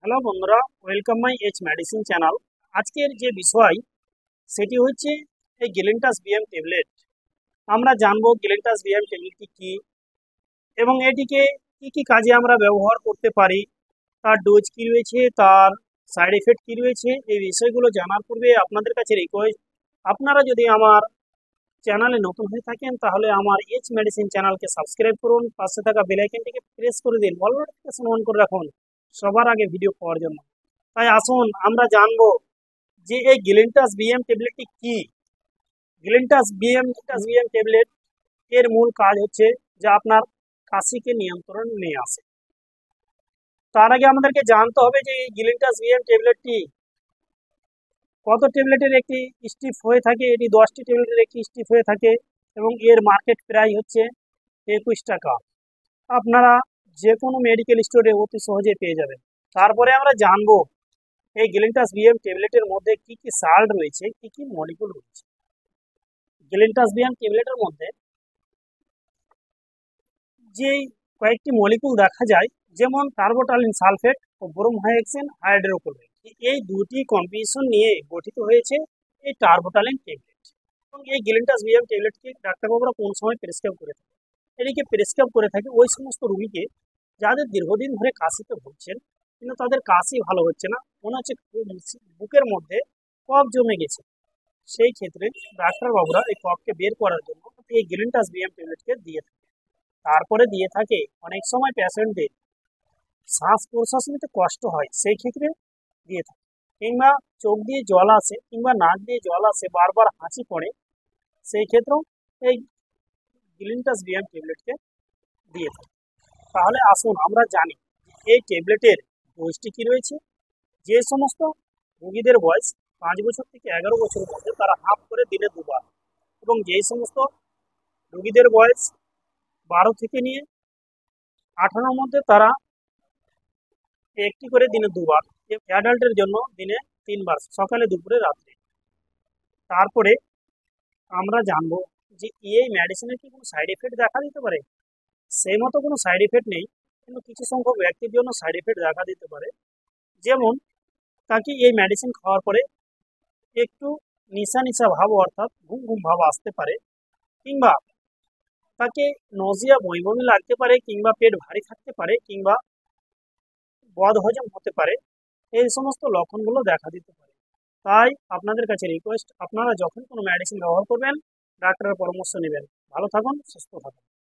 Hello বন্ধুরা, welcome my H medicine channel. আজকের যে বিষয় সেটি হচ্ছে এই গিলেন্টাস বিএম ট্যাবলেট। আমরা জানবো গিলেন্টাস বিএম ট্যাবলেটটি কী এবং এটিকে কী কী কাজে আমরা ব্যবহার করতে পারি, তার ডোজ কী রয়েছে, তার সাইড এফেক্ট কী রয়েছে। এই বিষয়গুলো জানার পূর্বে আপনাদের কাছে রিকোয়েস্ট, আপনারা যদি আমার চ্যানেলে নতুন হয়ে থাকেন তাহলে আমার এইচ মেডিসিন চ্যানেলকে সাবস্ক্রাইব করুন, পাশে থাকা বেল আইকনটিকে প্রেস করে দিন, অল নোটিফিকেশন অন করে রাখুন সবার আগে ভিডিও পাওয়ার জন্য। তাই আসুন আমরা জানবো যে এই গিলেন্টাস বিএম ট্যাবলেটটি কি। গিলেন্টাস বিএম ট্যাবলেট এর মূল কাজ হচ্ছে যা আপনার কাশিকে নিয়ন্ত্রণ নিয়ে আসে। তার আগে আমাদেরকে জানতে হবে যে এই গিলেন্টাস বিএম ট্যাবলেটটি কত ট্যাবলেটের একটি স্টিপ হয়ে থাকে। এটি 10টি ট্যাবলেটের একটি স্টিপ হয়ে থাকে এবং এর মার্কেট প্রাইস হচ্ছে 21 টাকা। আপনারা যে কোনো মেডিকেল স্টোরে অতি সহজে পেয়ে যাবেন। তারপরে আমরা জানবো এই গিলেন্টাস বিএম ট্যাবলেটের মধ্যে কি কি সাল্ট রয়েছে, কি কি মলিকুল রয়েছে। গিলেন্টাস বিএম ট্যাবলেটের মধ্যে যে কয়েকটি মলিকুল দেখা যায়, যেমন টার্বোটালিন সালফেট ও ব্রোমোহেক্সিন হাইড্রোক্লোরাইড, এই দুটি কম্বিনেশন নিয়ে গঠিত হয়েছে এই টার্বোটালিন ট্যাবলেট। এবং এই গিলেন্টাস বিএম ট্যাবলেটকে ডাক্তারবাবুরা কোন সময় প্রেসক্রাইব করে থাকে? এটিকে প্রেসক্রাইব করে থাকে ওই সমস্ত রোগীকে যাদের দীর্ঘদিন ধরে কাশিতে ভুগছেন কিন্তু তাদের কাশি ভালো হচ্ছে না, মনে হচ্ছে বুকের মধ্যে কফ জমে গেছে। সেই ক্ষেত্রে ডাক্তারবাবুরা এই কফকে বের করার জন্য এই গিলেন্টাস বিএম ট্যাবলেটকে দিয়ে থাকে। তারপরে দিয়ে থাকে অনেক সময় পেশেন্টদের শ্বাস প্রশ্বাস নিতে কষ্ট হয়, সেই ক্ষেত্রে দিয়ে থাকে। কিংবা চোখ দিয়ে জল আসে কিংবা নাক দিয়ে জল আসে, বারবার হাঁচি পড়ে, সেই ক্ষেত্রেও এই গিলেন্টাস বিএম ট্যাবলেটকে দিয়ে থাকে। তাহলে আসুন আমরা জানি এই ট্যাবলেটের ডোজটি কী রয়েছে। যে সমস্ত রোগীদের বয়স 5 বছর থেকে 11 বছরের মধ্যে তারা হাফ করে দিনে দুবার, এবং যেই সমস্ত রোগীদের বয়স 12 থেকে নিয়ে 18-র মধ্যে তারা একটি করে দিনে দুবার, অ্যাডাল্টের জন্য দিনে 3 বার, সকালে দুপুরে রাত্রে। তারপরে আমরা জানবো যে এই মেডিসিনের কি কোনো সাইড এফেক্ট দেখা দিতে পারে। সেই মতো কোনো সাইড এফেক্ট নেই, কিন্তু কিছু সংখ্যক ব্যক্তির জন্য সাইড এফেক্ট দেখা দিতে পারে। যেমন তাকে এই মেডিসিন খাওয়ার পরে একটু নিশা নিশা ভাব অর্থাৎ ঘুম ঘুম ভাব আসতে পারে, কিংবা তাকে নজিয়া বমি বমি লাগতে পারে, কিংবা পেট ভারী থাকতে পারে, কিংবা বদহজম হতে পারে। এই সমস্ত লক্ষণগুলো দেখা দিতে পারে। তাই আপনাদের কাছে রিকোয়েস্ট, আপনারা যখন কোনো মেডিসিন ব্যবহার করবেন ডাক্তারের পরামর্শ নেবেন। ভালো থাকুন, সুস্থ থাকুন।